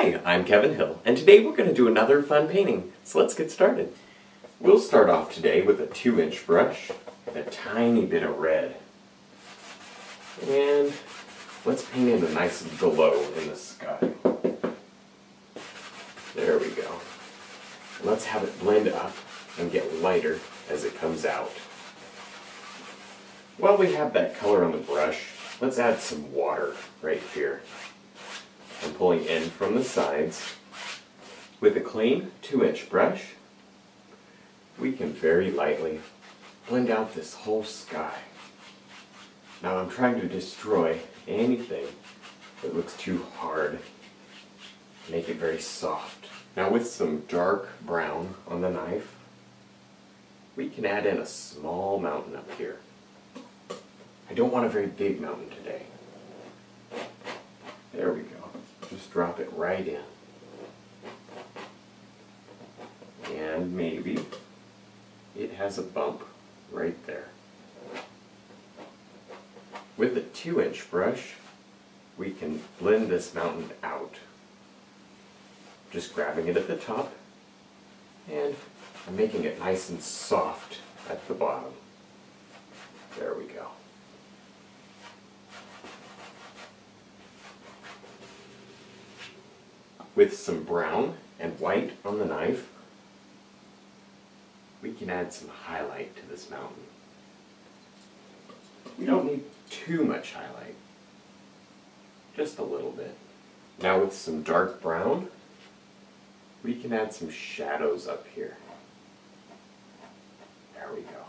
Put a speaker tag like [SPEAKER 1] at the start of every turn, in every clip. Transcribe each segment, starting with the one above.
[SPEAKER 1] Hi, I'm Kevin Hill, and today we're going to do another fun painting, so let's get started. We'll start off today with a 2-inch brush and a tiny bit of red. And let's paint in a nice glow in the sky. There we go. Let's have it blend up and get lighter as it comes out. While we have that color on the brush, let's add some water right here. I'm pulling in from the sides. With a clean 2-inch brush, we can very lightly blend out this whole sky. Now I'm trying to destroy anything that looks too hard. Make it very soft. Now with some dark brown on the knife, we can add in a small mountain up here. I don't want a very big mountain today. There we go. Just drop it right in. And maybe it has a bump right there. With a 2-inch brush, we can blend this mountain out. Just grabbing it at the top, and I'm making it nice and soft at the bottom. There we go. With some brown and white on the knife, we can add some highlight to this mountain. We don't need too much highlight, just a little bit. Now with some dark brown, we can add some shadows up here. There we go.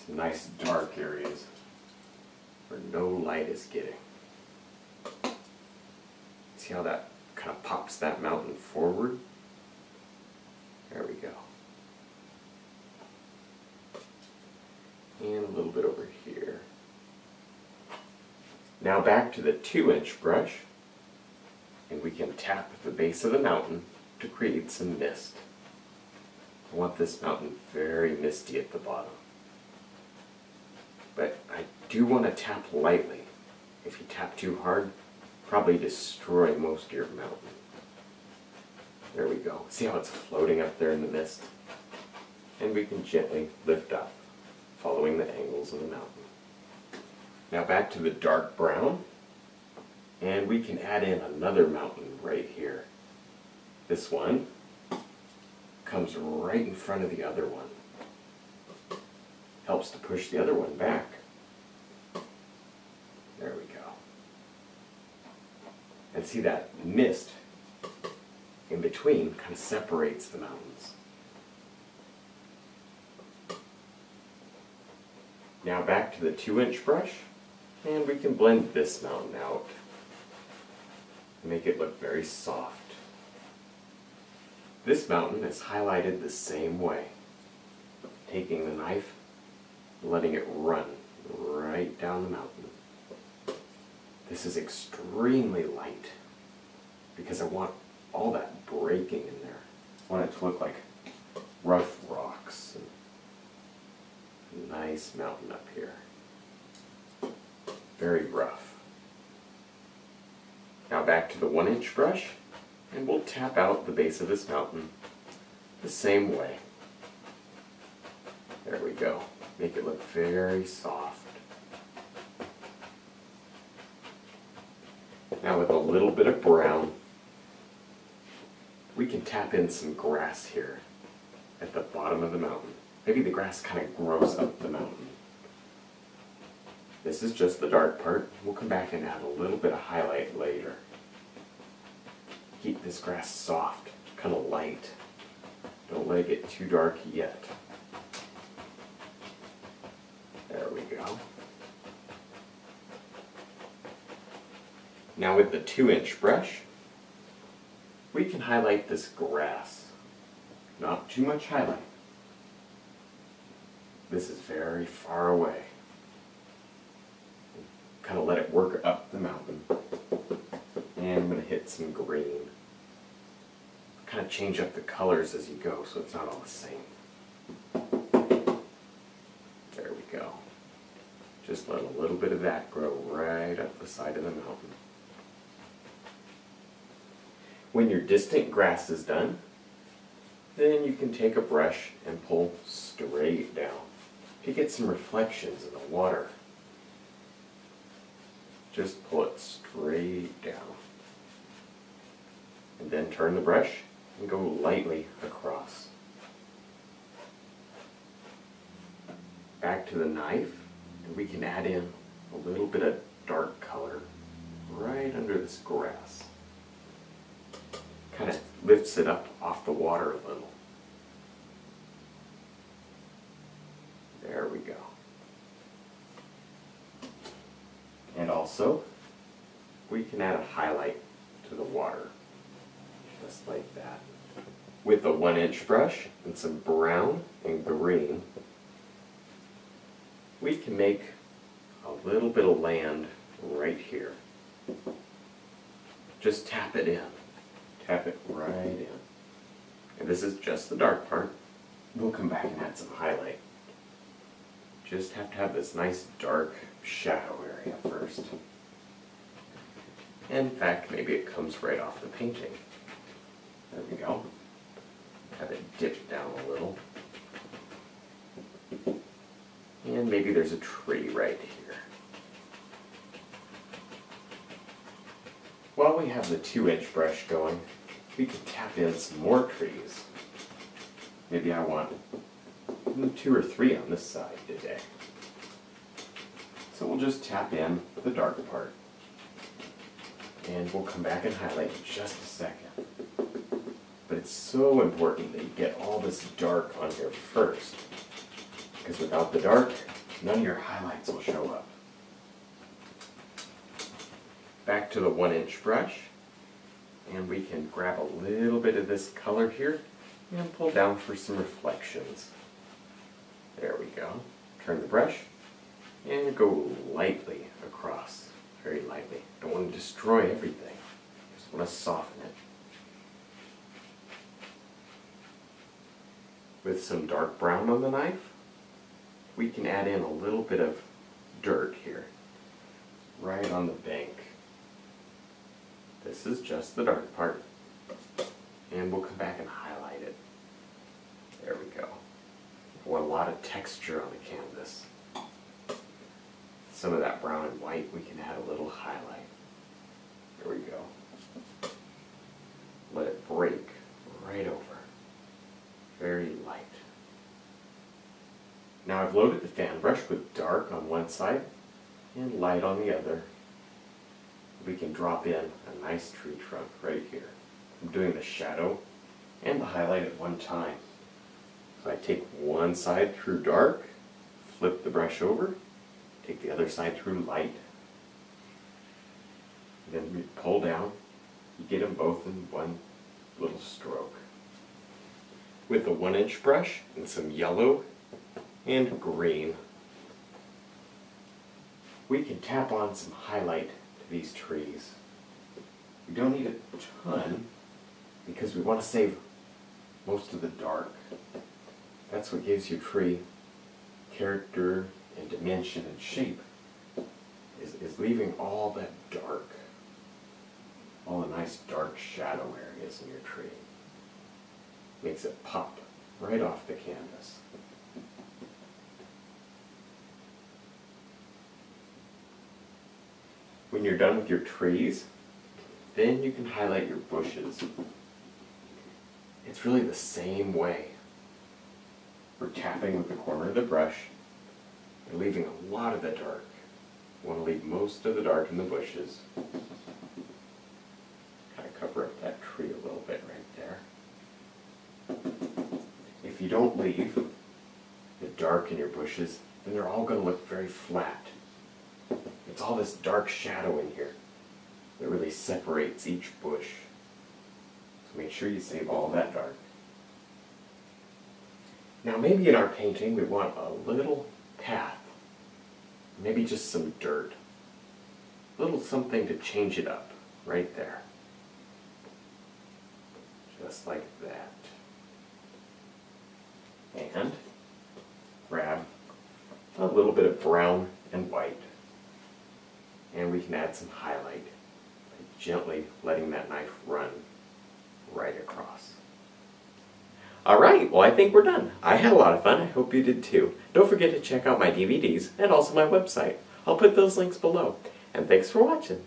[SPEAKER 1] Some nice dark areas where no light is getting. See how that kind of pops that mountain forward? There we go. And a little bit over here. Now back to the 2-inch brush, and we can tap the base of the mountain to create some mist. I want this mountain very misty at the bottom. But I do want to tap lightly. If you tap too hard, probably destroy most of your mountain. There we go. See how it's floating up there in the mist? And we can gently lift up, following the angles of the mountain. Now back to the dark brown, and we can add in another mountain right here. This one comes right in front of the other one. Helps to push the other one back. There we go. And see that mist in between kind of separates the mountains. Now back to the 2-inch brush, and we can blend this mountain out. Make it look very soft. This mountain is highlighted the same way. Taking the knife, letting it run right down the mountain. This is extremely light because I want all that breaking in there. I want it to look like rough rocks and a nice mountain up here. Very rough. Now back to the 1-inch brush, and we'll tap out the base of this mountain the same way. There we go. Make it look very soft. Now with a little bit of brown, we can tap in some grass here at the bottom of the mountain. Maybe the grass kind of grows up the mountain. This is just the dark part. We'll come back and add a little bit of highlight later. Keep this grass soft, kind of light. Don't let it get too dark yet. There we go. Now with the 2-inch brush, we can highlight this grass. Not too much highlight. This is very far away. Kind of let it work up the mountain. And I'm going to hit some green. Kind of change up the colors as you go so it's not all the same. There we go. Just let a little bit of that grow right up the side of the mountain. When your distant grass is done, then you can take a brush and pull straight down to get some reflections in the water. Just pull it straight down. And then turn the brush and go lightly across. Back to the knife, and we can add in a little bit of dark color right under this grass. Kind of lifts it up off the water a little. There we go. And also, we can add a highlight to the water, just like that. With a 1-inch brush and some brown and green, we can make a little bit of land right here. Just tap it in. Tap it right in. And this is just the dark part. We'll come back and add some highlight. Just have to have this nice dark shadow area first. In fact, maybe it comes right off the painting. There we go. Have it dip down a little. And maybe there's a tree right here. While we have the 2-inch brush going, we can tap in some more trees. Maybe I want 2 or 3 on this side today. So we'll just tap in the dark part. And we'll come back and highlight in just a second. But it's so important that you get all this dark on here first. Because without the dark, none of your highlights will show up. Back to the 1-inch brush. And we can grab a little bit of this color here and pull down for some reflections. There we go. Turn the brush and go lightly across. Very lightly. Don't want to destroy everything. Just want to soften it. With some dark brown on the knife, we can add in a little bit of dirt here, right on the bank. This is just the dark part, and we'll come back and highlight it. There we go. We want a lot of texture on the canvas. Some of that brown and white, we can add a little highlight. There we go. Let it break right over. Very light. Now I've loaded the fan brush with dark on one side and light on the other. We can drop in a nice tree trunk right here. I'm doing the shadow and the highlight at one time. So I take one side through dark, flip the brush over, take the other side through light. Then we pull down. You get them both in one little stroke. With a 1-inch brush and some yellow and green, we can tap on some highlight to these trees. We don't need a ton because we want to save most of the dark. That's what gives your tree character and dimension and shape, is leaving all that dark, all the nice dark shadow areas in your tree. Makes it pop right off the canvas. When you're done with your trees, then you can highlight your bushes. It's really the same way. We're tapping with the corner of the brush. We're leaving a lot of the dark. We want to leave most of the dark in the bushes. Kind of cover up that tree a little bit right there. If you don't leave the dark in your bushes, then they're all going to look very flat. It's all this dark shadow in here that really separates each bush. So make sure you save all that dark. Now maybe in our painting we want a little path, maybe just some dirt, a little something to change it up right there. Just like that. And grab a little bit of brown and white. And we can add some highlight by gently letting that knife run right across. Alright, well I think we're done. I had a lot of fun, I hope you did too. Don't forget to check out my DVDs and also my website. I'll put those links below. And thanks for watching.